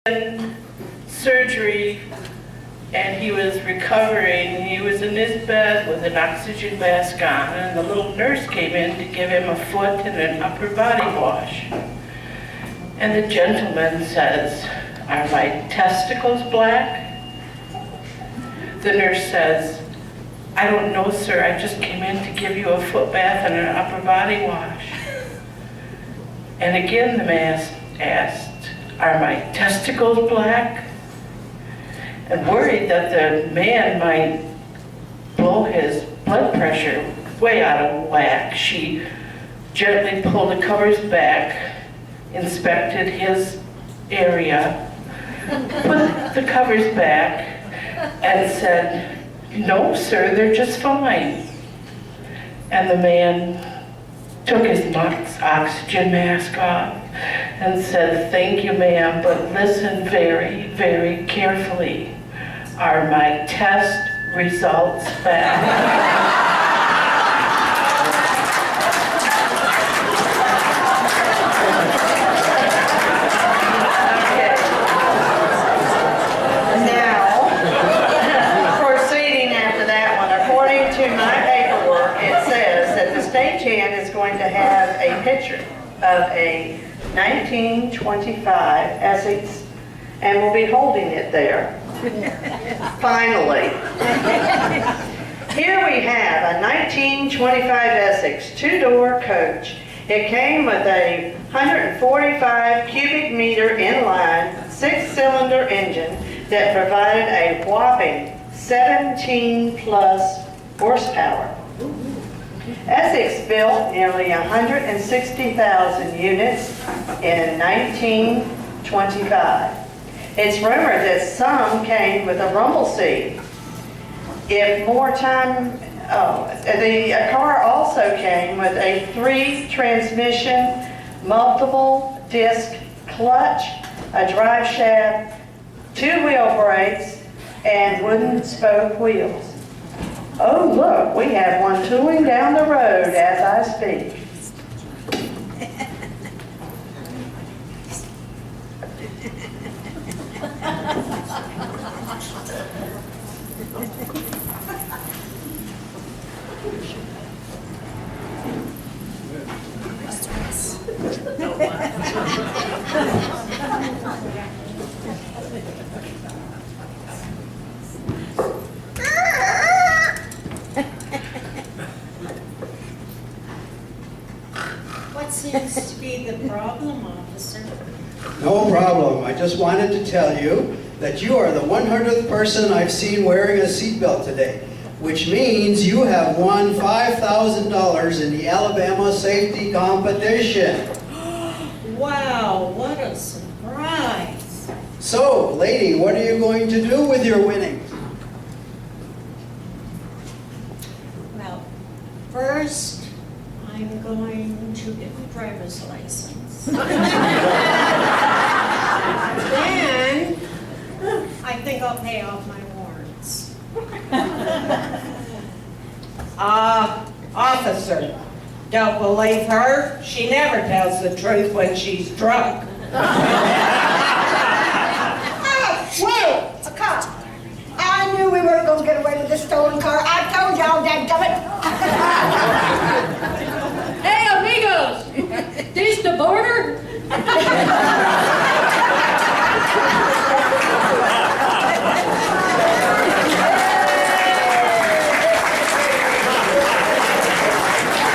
in surgery and he was recovering. He was in his bed with an oxygen mask on, and the little nurse came in to give him a foot and an upper body wash. And the gentleman says, "Are my testicles black?" The nurse says, "I don't know, sir. I just came in to give you a foot bath and an upper body wash." And again the man asked, "Are my testicles black?" And worried that the man might blow his blood pressure way out of whack, she gently pulled the covers back, inspected his area, put the covers back, and said, "No, sir, they're just fine." And the man took his oxygen mask off and said, "Thank you, ma'am, but listen very, very carefully. Are my test results back?" Okay. Now, proceeding after that one, according to my paperwork, it says that the stagehand is going to have a picture of a 1925 Essex and will be holding it there. Finally. Here we have a 1925 Essex two-door coach. It came with a 145 cubic meter inline six-cylinder engine that provided a whopping 17 plus horsepower. Essex built nearly 160,000 units in 1925. It's rumored that some came with a rumble seat. The car also came with a 3-transmission, multiple disc clutch, a drive shaft, 2-wheel brakes, and wooden spoke wheels. Oh, look, we have one tooling down the road as I speak. What seems to be the problem, officer? No problem. I just wanted to tell you that you are the 100th person I've seen wearing a seatbelt today, which means you have won $5,000 in the Alabama Safety Competition. Wow, what a surprise. So, lady, what are you going to do with your winnings? Well, first, I'm going to get a driver's license. Then, I think I'll pay off my warrants. Officer, don't believe her. She never tells the truth when she's drunk. Wait, a cop. I knew we weren't going to get away with this stolen car. I told y'all, dadgummit.